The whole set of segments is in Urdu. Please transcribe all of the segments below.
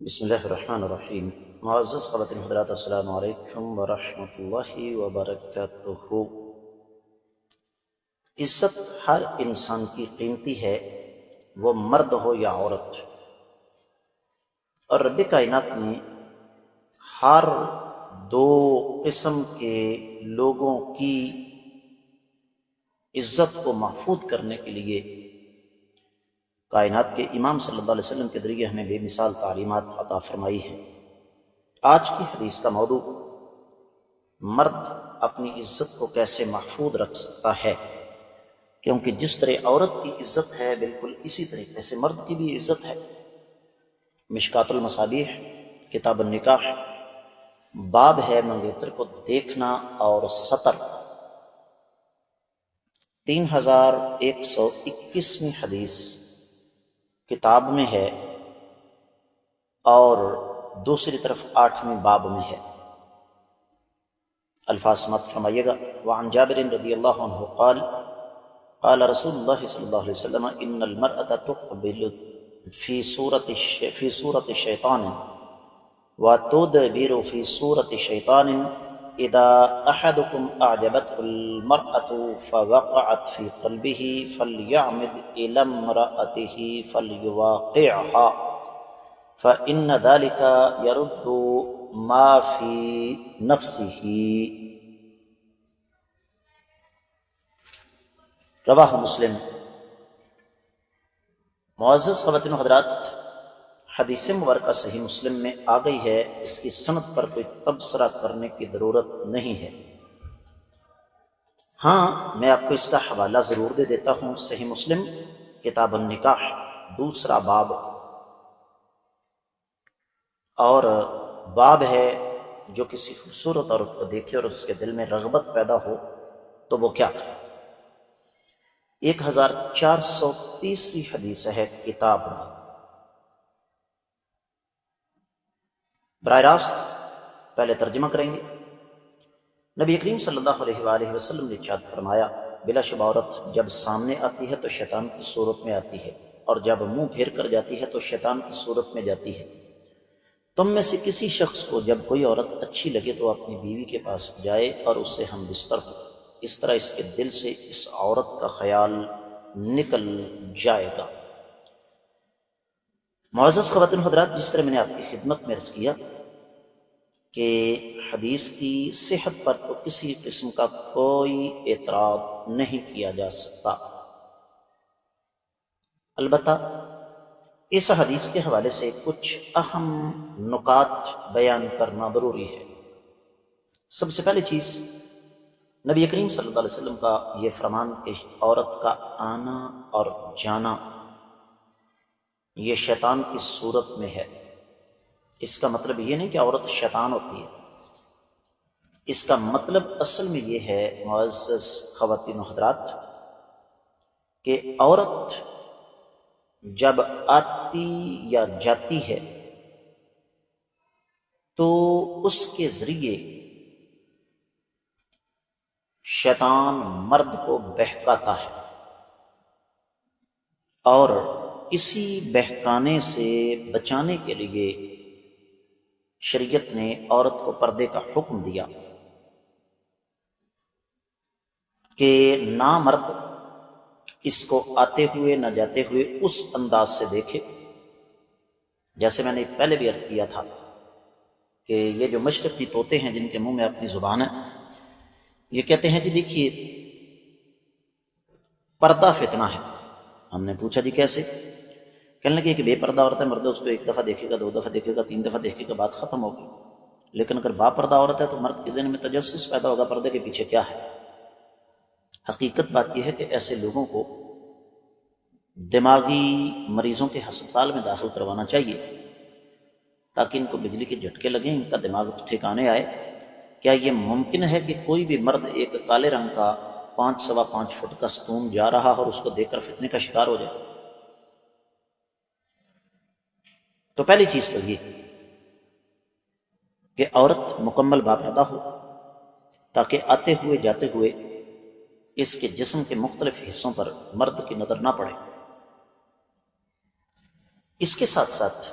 بسم اللہ الرحمن الرحیم۔ معزز خواتین حضرات، السلام علیکم ورحمۃ اللہ وبرکاتہ۔ عزت ہر انسان کی قیمتی ہے، وہ مرد ہو یا عورت، اور رب کائنات نے ہر دو قسم کے لوگوں کی عزت کو محفوظ کرنے کے لیے کائنات کے امام صلی اللہ علیہ وسلم کے ذریعے ہمیں بے مثال تعلیمات عطا فرمائی ہیں۔ آج کی حدیث کا موضوع مرد اپنی عزت کو کیسے محفوظ رکھ سکتا ہے، کیونکہ جس طرح عورت کی عزت ہے بالکل اسی طریقے سے مرد کی بھی عزت ہے۔ مشکات المصابیح کتاب النکاح باب ہے منگیتر کو دیکھنا اور ستر، 3121ویں حدیث کتاب میں ہے اور دوسری طرف 8ویں باب میں ہے۔ الفاظ سماعت فرمائیے گا۔ وعن جابر رضی اللہ عنہ قال قال رسول اللہ صلی اللہ علیہ وسلم ان المرأة تقبل في صورة شیطان وتدبر في صورة شیطان اذا احدكم اعجبته المرأة فوقعت في قلبه فليعمد الى امرأته فليواقعها فإن ذلك يرد ما في نفسه۔ رواہ مسلم۔ معزز خواتین و حضرات، حدیث مبارکہ صحیح مسلم میں آ گئی ہے، اس کی سند پر کوئی تبصرہ کرنے کی ضرورت نہیں ہے۔ ہاں، میں آپ کو اس کا حوالہ ضرور دے دیتا ہوں۔ صحیح مسلم کتاب النکاح دوسرا باب، اور باب ہے جو کسی خوبصورت عورت کو دیکھے اور اس کے دل میں رغبت پیدا ہو تو وہ کیا کرے۔ 1430ویں حدیث ہے کتاب میں۔ براہ راست پہلے ترجمہ کریں گے۔ نبی کریم صلی اللہ علیہ وآلہ وسلم نے ارشاد فرمایا، بلا شبہ عورت جب سامنے آتی ہے تو شیطان کی صورت میں آتی ہے، اور جب منہ پھیر کر جاتی ہے تو شیطان کی صورت میں جاتی ہے۔ تم میں سے کسی شخص کو جب کوئی عورت اچھی لگے تو اپنی بیوی کے پاس جائے اور اس سے ہم بستر ہو، اس طرح اس کے دل سے اس عورت کا خیال نکل جائے گا۔ معزز خواتین حضرات، جس طرح میں نے آپ کی خدمت میں عرض کیا کہ حدیث کی صحت پر تو کسی قسم کا کوئی اعتراض نہیں کیا جا سکتا، البتہ اس حدیث کے حوالے سے کچھ اہم نکات بیان کرنا ضروری ہے۔ سب سے پہلی چیز، نبی کریم صلی اللہ علیہ وسلم کا یہ فرمان کہ عورت کا آنا اور جانا یہ شیطان کی صورت میں ہے، اس کا مطلب یہ نہیں کہ عورت شیطان ہوتی ہے۔ اس کا مطلب اصل میں یہ ہے معزز خواتین و حضرات کہ عورت جب آتی یا جاتی ہے تو اس کے ذریعے شیطان مرد کو بہکاتا ہے، اور اسی بہکانے سے بچانے کے لیے شریعت نے عورت کو پردے کا حکم دیا کہ نہ مرد اس کو آتے ہوئے نہ جاتے ہوئے اس انداز سے دیکھے، جیسے میں نے پہلے بھی عرض کیا تھا کہ یہ جو مشرقی طوطے ہیں جن کے منہ میں اپنی زبان ہے، یہ کہتے ہیں جی دیکھیے پردہ فتنہ ہے۔ ہم نے پوچھا جی کیسے؟ کہنے لگے کہ بے پردہ عورت ہے، مرد اس کو ایک دفعہ دیکھے گا، 2 دفعہ دیکھے گا، 3 دفعہ دیکھے گا، بات ختم ہوگی۔ لیکن اگر با پردہ عورت ہے تو مرد کے ذہن میں تجسس پیدا ہوگا پردے کے پیچھے کیا ہے۔ حقیقت بات یہ ہے کہ ایسے لوگوں کو دماغی مریضوں کے ہسپتال میں داخل کروانا چاہیے تاکہ ان کو بجلی کے جھٹکے لگیں، ان کا دماغ ٹھکانے آئے۔ کیا یہ ممکن ہے کہ کوئی بھی مرد ایک کالے رنگ کا 5.25 فٹ کا ستون جا رہا اور اس کو دیکھ کر فتنے کا شکار ہو جائے؟ تو پہلی چیز تو یہ کہ عورت مکمل باپردہ ہو تاکہ آتے ہوئے جاتے ہوئے اس کے جسم کے مختلف حصوں پر مرد کی نظر نہ پڑے۔ اس کے ساتھ ساتھ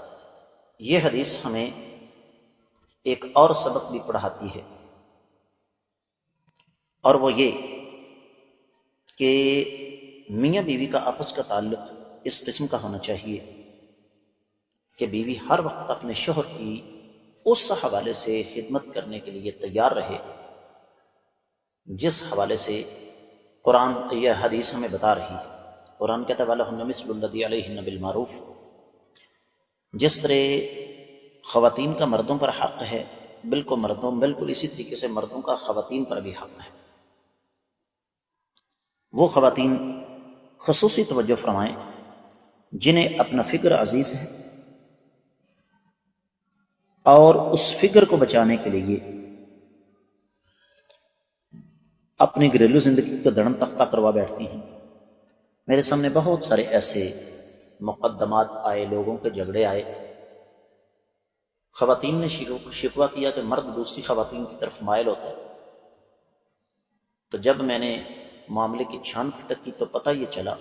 یہ حدیث ہمیں ایک اور سبق بھی پڑھاتی ہے، اور وہ یہ کہ میاں بیوی کا آپس کا تعلق اس قسم کا ہونا چاہیے کہ بیوی ہر وقت اپنے شوہر کی اس حوالے سے خدمت کرنے کے لیے تیار رہے جس حوالے سے قرآن یہ حدیث ہمیں بتا رہی ہے۔ قرآن کہتا ہے وَلَهُنَّ مِثْلُ الَّذِي عَلَيْهِنَّ بِالْمَعْرُوفِ، جس طرح خواتین کا مردوں پر حق ہے، بالکل اسی طریقے سے مردوں کا خواتین پر بھی حق ہے۔ وہ خواتین خصوصی توجہ فرمائیں جنہیں اپنا فکر عزیز ہے اور اس فکر کو بچانے کے لیے اپنی گھریلو زندگی کو دڑم تختہ کروا بیٹھتی ہیں۔ میرے سامنے بہت سارے ایسے مقدمات آئے، لوگوں کے جھگڑے آئے، خواتین نے شکوہ کیا کہ مرد دوسری خواتین کی طرف مائل ہوتا ہے۔ تو جب میں نے معاملے کی چھان پھٹک کی تو پتہ یہ چلا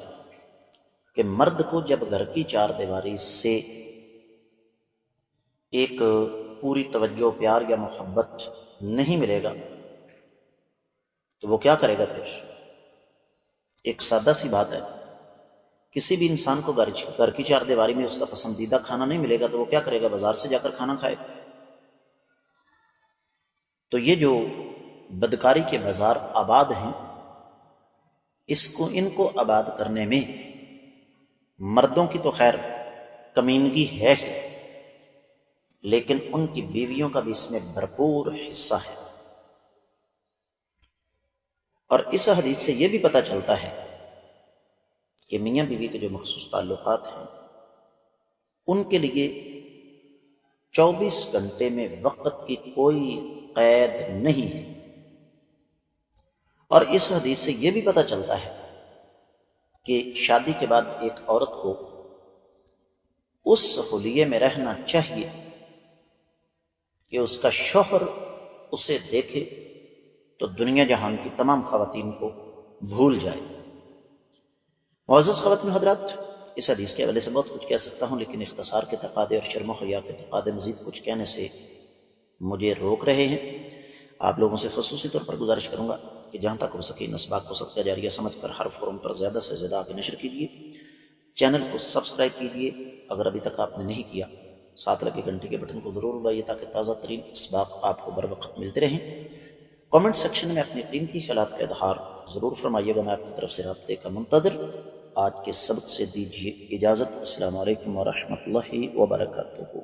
کہ مرد کو جب گھر کی چار دیواری سے ایک پوری توجہ، پیار یا محبت نہیں ملے گا تو وہ کیا کرے گا؟ پھر ایک سادہ سی بات ہے، کسی بھی انسان کو گھر کی چار دیواری میں اس کا پسندیدہ کھانا نہیں ملے گا تو وہ کیا کرے گا؟ بازار سے جا کر کھانا کھائے گا۔ تو یہ جو بدکاری کے بازار آباد ہیں، ان کو آباد کرنے میں مردوں کی تو خیر کمینگی ہے ہی، لیکن ان کی بیویوں کا بھی اس میں بھرپور حصہ ہے۔ اور اس حدیث سے یہ بھی پتہ چلتا ہے کہ میاں بیوی کے جو مخصوص تعلقات ہیں ان کے لیے 24 گھنٹے میں وقت کی کوئی قید نہیں ہے۔ اور اس حدیث سے یہ بھی پتہ چلتا ہے کہ شادی کے بعد ایک عورت کو اس حلیے میں رہنا چاہیے کہ اس کا شوہر اسے دیکھے تو دنیا جہان کی تمام خواتین کو بھول جائے۔ معزز خواتین حضرات، اس حدیث کے حوالے سے بہت کچھ کہہ سکتا ہوں، لیکن اختصار کے تقاضے اور شرم و حیا کے تقاضے مزید کچھ کہنے سے مجھے روک رہے ہیں۔ آپ لوگوں سے خصوصی طور پر گزارش کروں گا کہ جہاں تک ہو سکے ان اسباق کو صدقہ جاریہ سمجھ کر ہر فورم پر زیادہ سے زیادہ آگے نشر کیجیے۔ چینل کو سبسکرائب کیجیے اگر ابھی تک آپ نے نہیں کیا، ساتھ لگے گھنٹی کے بٹن کو ضرور دبائیے تاکہ تازہ ترین اسباق آپ کو بر وقت ملتے رہیں۔ کامنٹ سیکشن میں اپنے قیمتی خیالات کا اظہار ضرور فرمائیے گا، میں آپ کی طرف سے رابطے کا منتظر۔ آج کے سبق سے دیجیے اجازت۔ السلام علیکم ورحمۃ اللہ وبرکاتہ۔